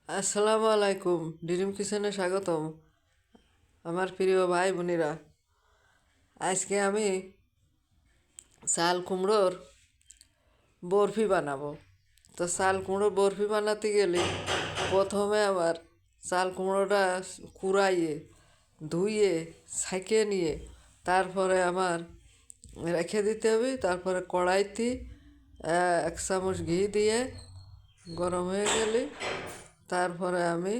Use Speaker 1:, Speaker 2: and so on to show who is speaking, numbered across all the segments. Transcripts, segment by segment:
Speaker 1: আসসালামু আলাইকুম। ডিরিম কিচেনে স্বাগতম আমার প্রিয় ভাই বোনেরা। আজকে আমি চাল কুমড়োর বরফি বানাবো। তো চাল কুমড়োর বরফি বানাতে গেলে প্রথমে আবার চাল কুমড়োটা কুড়াইয়ে ধুয়ে ছাঁকিয়ে নিয়ে তারপরে আমার রেখে দিতে হবে। তারপরে কড়াইতে 1 চামচ ঘি দিয়ে গরম হয়ে গেলে তারপরে আমি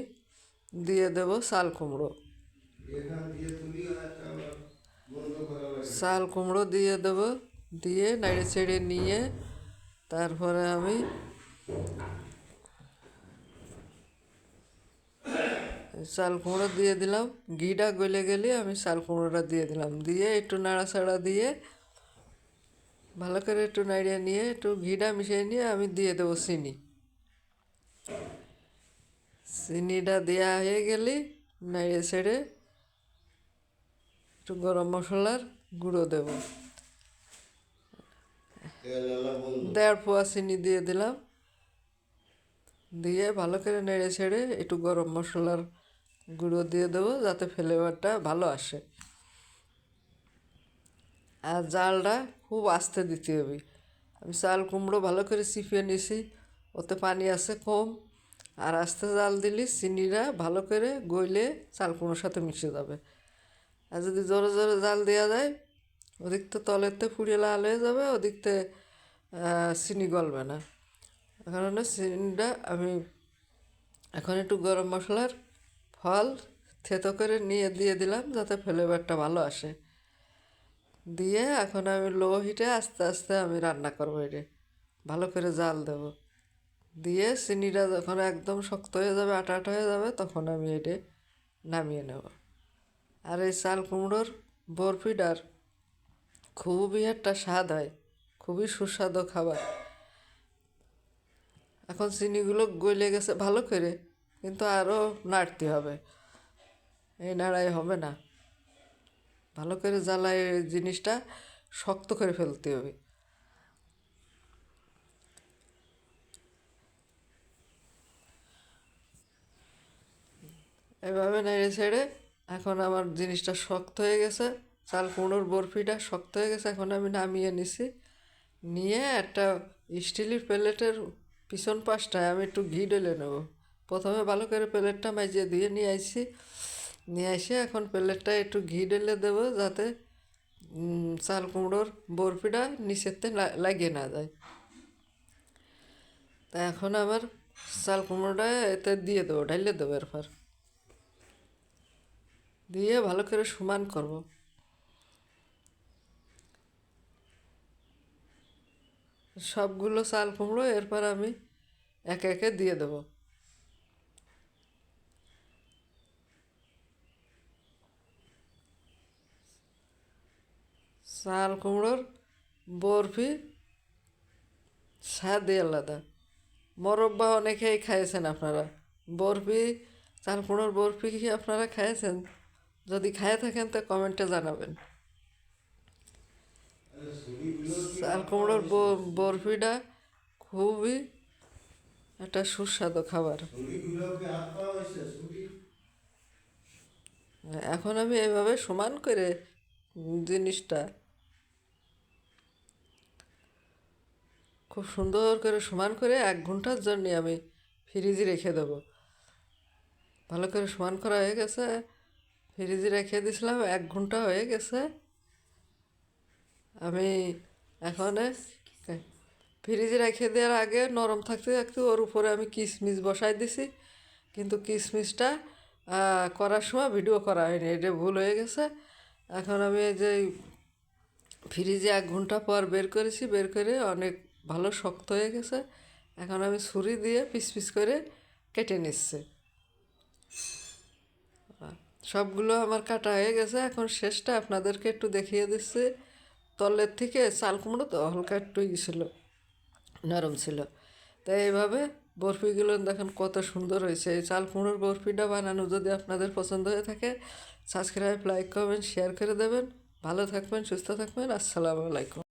Speaker 1: দিয়ে দেব চাল কুমড়ো। চাল কুমড়ো দিয়ে দেব, দিয়ে নেড়ে চেড়ে নিয়ে তারপরে আমি চাল কুমড়ো দিয়ে দিলাম। ঘিটা গলে গেলে আমি চাল কুমড়োটা দিয়ে দিলাম, দিয়ে একটু নাড়াচাড়া দিয়ে ভালো করে একটু নাড়িয়ে নিয়ে একটু ঘিটা মিশিয়ে নিয়ে আমি দিয়ে দেবো চিনি। চিনিটা দেওয়া হয়ে গেলে নেড়ে ছেড়ে একটু গরম মশলার গুঁড়ো দেব, 1.5 পোয়া চিনি দিয়ে দিলাম। দিয়ে ভালো করে নেড়ে ছেড়ে একটু গরম মশলার গুঁড়ো দিয়ে দেবো যাতে ফ্লেভারটা ভালো আসে। আর জালটা খুব আস্তে দিতে হবে। আমি চাল কুমড়ো ভালো করে চিপিয়ে নিছি, ওতে পানি আছে কম। আর আস্তে জাল দিলে চিনিটা ভালো করে গইলে চাল কুমড়োর সাথে মিশে যাবে। আর যদি জোরে জোরে জাল দেওয়া যায় ওদিকতে তলেরতে পুড়িয়ে লাল হয়ে যাবে, ওদিকতে চিনি গলবে না। কারণে চিনিটা আমি এখন একটু গরম মশলার ফল থেতো করে নিয়ে দিয়ে দিলাম যাতে ফ্লেভারটা ভালো আসে। দিয়ে এখন আমি লো হিটে আস্তে আস্তে আমি রান্না করবো। এটা ভালো করে জাল দেব, দিয়ে চিনিটা যখন একদম শক্ত হয়ে যাবে, আটা আটা হয়ে যাবে, তখন আমি এটা নামিয়ে নেব। আর এই চাল কুমড়োর বরফিটার খুবই একটা স্বাদ হয়, খুবই সুস্বাদু খাবার। এখন চিনিগুলো গলে গেছে ভালো করে, কিন্তু আরও নাড়তে হবে, এই নাড়াই হবে না। ভালো করে জ্বালায় জিনিসটা শক্ত করে ফেলতে হবে। এভাবে নেড়ে ছেড়ে এখন আমার জিনিসটা শক্ত হয়ে গেছে, চাল কুমড়োর বরফিটা শক্ত হয়ে গেছে। এখন আমি নামিয়ে নিছি, নিয়ে একটা স্টিলের প্লেটের পিছন পাশটায় আমি একটু ঘি ঢেলে নেব। প্রথমে ভালো করে প্লেটটা মাজিয়ে দিয়ে নিয়ে আসি, নিয়ে এসে এখন প্লেটটা একটু ঘি ঢেলে দেবো যাতে চাল কুমড়োর বরফিটা নিচেতে লাগিয়ে না যায়। তা এখন আবার চাল কুমড়োটা এতে দিয়ে দেবো, ঢাইলে দেবো। এরপর দিয়ে ভালো করে সমান করব। সবগুলো চাল কুমড়ো এরপর আমি একে একে দিয়ে দেব। চাল কুমড়োর বরফি স্বাদই আলাদা। মোরব্বা অনেকেই খাইয়েছেন আপনারা। বরফি, চাল কুমড়োর বরফি কি আপনারা খাইয়েছেন? যদি খাইয়ে থাকেন তো কমেন্টে জানাবেন। চাল কুমড়োর বরফিটা খুবই একটা সুস্বাদু খাবার। এখন আমি এইভাবে সমান করে জিনিসটা খুব সুন্দর করে সমান করে 1 ঘন্টার জন্য আমি ফ্রিজে রেখে দেবো। ভালো করে সমান করা হয়ে গেছে, ফ্রিজে রেখে দিয়েছিলাম, 1 ঘন্টা হয়ে গেছে। আমি এখন ফ্রিজে রেখে দেওয়ার আগে নরম থাকতে থাকতে ওর উপরে আমি কিশমিশ বসাই দিছি, কিন্তু কিশমিশটা করার সময় ভিডিও করা হয়নি, এটা ভুল হয়ে গেছে। এখন আমি এই যে ফ্রিজে 1 ঘন্টা পর বের করেছি, বের করে অনেক ভালো শক্ত হয়ে গেছে। এখন আমি ছুরি দিয়ে পিস পিস করে কেটে নিচ্ছি। সবগুলো আমার কাটা হয়ে গেছে। এখন শেষটা আপনাদেরকে একটু দেখিয়ে দিচ্ছি। তলের থেকে চাল কুমড়ো তো হালকা একটু ছিল, নরম ছিল। তাই এইভাবে বরফিগুলো দেখেন কত সুন্দর হয়েছে। এই চাল কুমড়োর বরফিটা বানানো যদি আপনাদের পছন্দ হয়ে থাকে, সাবস্ক্রাইব, লাইক, কমেন্ট, শেয়ার করে দেবেন। ভালো থাকবেন, সুস্থ থাকবেন। আসসালামু আলাইকুম।